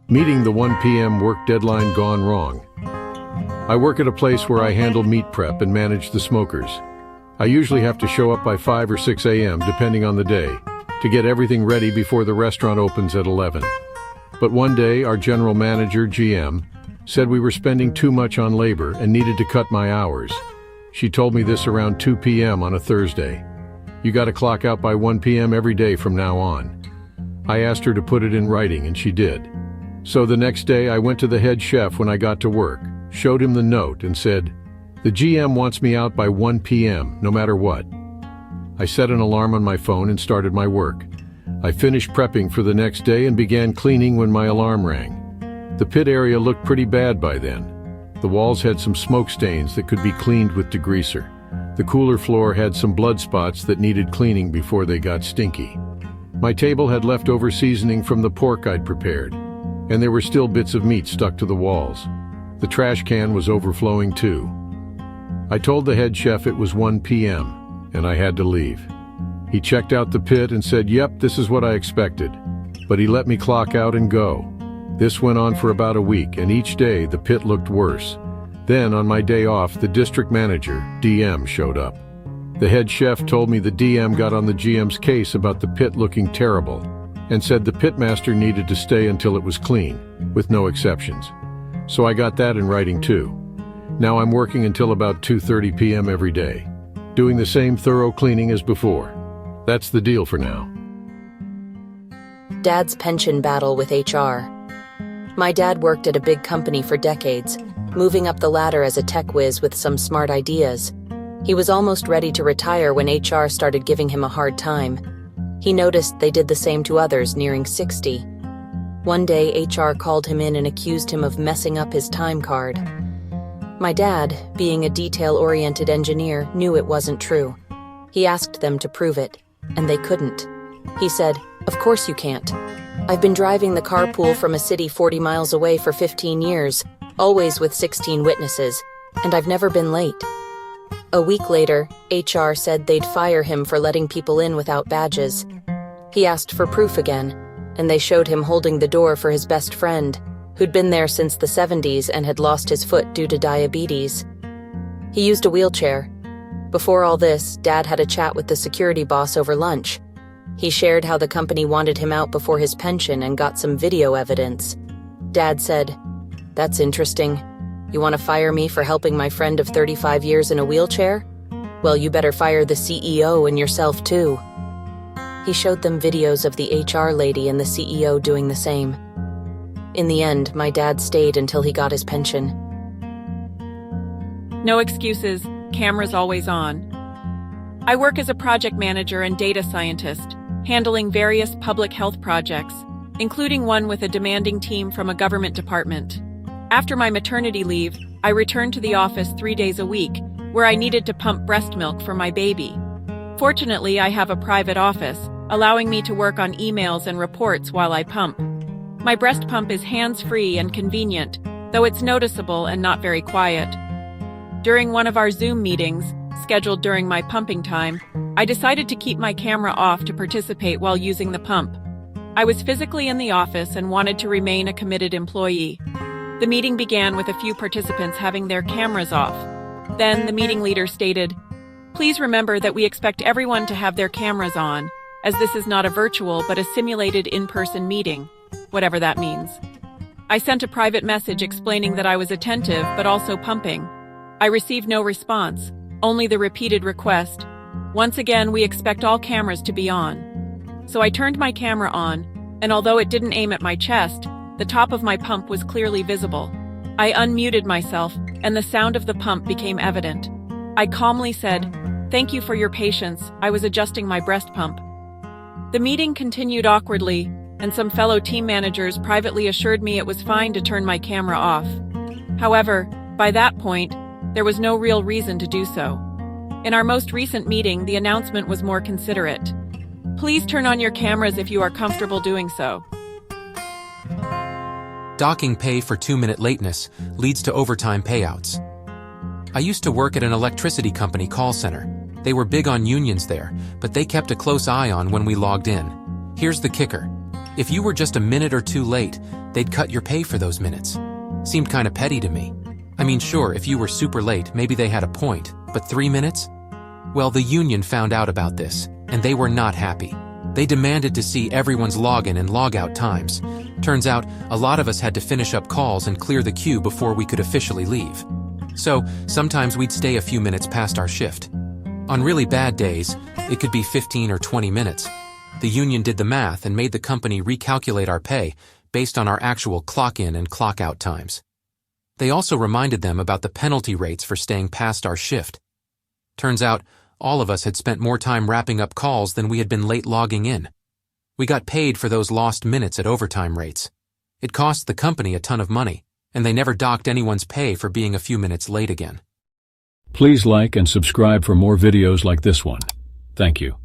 Meeting the 1 p.m. work deadline gone wrong. I work at a place where I handle meat prep and manage the smokers. I usually have to show up by 5 or 6 a.m. depending on the day, to get everything ready before the restaurant opens at 11. But one day, our general manager, GM, said we were spending too much on labor and needed to cut my hours. She told me this around 2 p.m. on a Thursday. You gotta clock out by 1 p.m. every day from now on. I asked her to put it in writing and she did. So the next day I went to the head chef when I got to work, showed him the note and said, "The GM wants me out by 1 p.m. no matter what." I set an alarm on my phone and started my work. I finished prepping for the next day and began cleaning when my alarm rang. The pit area looked pretty bad by then. The walls had some smoke stains that could be cleaned with degreaser. The cooler floor had some blood spots that needed cleaning before they got stinky. My table had leftover seasoning from the pork I'd prepared, and there were still bits of meat stuck to the walls. The trash can was overflowing too. I told the head chef it was 1 p.m. and I had to leave. He checked out the pit and said, "Yep, this is what I expected." But he let me clock out and go. This went on for about a week, and each day the pit looked worse. Then, on my day off, the district manager, DM, showed up. The head chef told me the DM got on the GM's case about the pit looking terrible, and said the pitmaster needed to stay until it was clean, with no exceptions. So I got that in writing too. Now I'm working until about 2:30 p.m. every day, doing the same thorough cleaning as before. That's the deal for now. Dad's pension battle with HR. My dad worked at a big company for decades, moving up the ladder as a tech whiz with some smart ideas. He was almost ready to retire when HR started giving him a hard time. He noticed they did the same to others nearing 60. One day, HR called him in and accused him of messing up his time card. My dad, being a detail-oriented engineer, knew it wasn't true. He asked them to prove it, and they couldn't. He said, "Of course you can't. I've been driving the carpool from a city 40 miles away for 15 years, always with 16 witnesses, and I've never been late." A week later, HR said they'd fire him for letting people in without badges. He asked for proof again, and they showed him holding the door for his best friend, who'd been there since the 70s and had lost his foot due to diabetes. He used a wheelchair. Before all this, Dad had a chat with the security boss over lunch. He shared how the company wanted him out before his pension and got some video evidence. Dad said, "That's interesting. You want to fire me for helping my friend of 35 years in a wheelchair? Well, you better fire the CEO and yourself too." He showed them videos of the HR lady and the CEO doing the same. In the end, my dad stayed until he got his pension. No excuses, cameras always on. I work as a project manager and data scientist, handling various public health projects, including one with a demanding team from a government department. After my maternity leave, I returned to the office 3 days a week, where I needed to pump breast milk for my baby. Fortunately, I have a private office, allowing me to work on emails and reports while I pump. My breast pump is hands-free and convenient, though it's noticeable and not very quiet. During one of our Zoom meetings, scheduled during my pumping time, I decided to keep my camera off to participate while using the pump. I was physically in the office and wanted to remain a committed employee. The meeting began with a few participants having their cameras off. Then the meeting leader stated, "Please remember that we expect everyone to have their cameras on, as this is not a virtual but a simulated in-person meeting," whatever that means. I sent a private message explaining that I was attentive but also pumping. I received no response, only the repeated request, "Once again, we expect all cameras to be on." So I turned my camera on, and although it didn't aim at my chest, the top of my pump was clearly visible. I unmuted myself, and the sound of the pump became evident. I calmly said, "Thank you for your patience, I was adjusting my breast pump." The meeting continued awkwardly, and some fellow team managers privately assured me it was fine to turn my camera off. However, by that point, there was no real reason to do so. In our most recent meeting, the announcement was more considerate. "Please turn on your cameras if you are comfortable doing so." Docking pay for 2-minute lateness leads to overtime payouts. I used to work at an electricity company call center. They were big on unions there, but they kept a close eye on when we logged in. Here's the kicker. If you were just a minute or two late, They'd cut your pay for those minutes. Seemed kinda petty to me. I mean, sure, if you were super late, maybe they had a point, but 3 minutes? Well, the union found out about this, and they were not happy. They demanded to see everyone's login and logout times. Turns out, a lot of us had to finish up calls and clear the queue before we could officially leave. So, sometimes we'd stay a few minutes past our shift. On really bad days, it could be 15 or 20 minutes. The union did the math and made the company recalculate our pay based on our actual clock-in and clock-out times. They also reminded them about the penalty rates for staying past our shift. Turns out, all of us had spent more time wrapping up calls than we had been late logging in. We got paid for those lost minutes at overtime rates. It cost the company a ton of money, and they never docked anyone's pay for being a few minutes late again. Please like and subscribe for more videos like this one. Thank you.